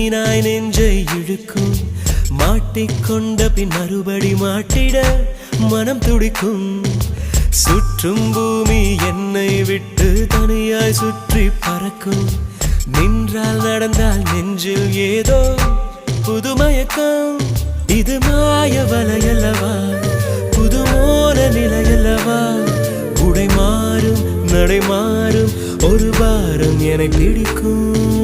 மீனாய் நெஞ்சை இழுக்கும் மாட்டிக்கொண்ட பின் மறுபடி மாட்டிட மனம் துடிக்கும் சுற்றும் பூமி என்னை விட்டு தனியாய் சுற்றி பறக்கும் நின்றால் நடந்தால் நெஞ்சில் ஏதோ புதுமயக்கம் இது மாய வலையல்லவா புதுமோன நிலையல்லவா உடை மாறும் நடை மாறும் ஒரு வாரம் என்னை பிடிக்கும்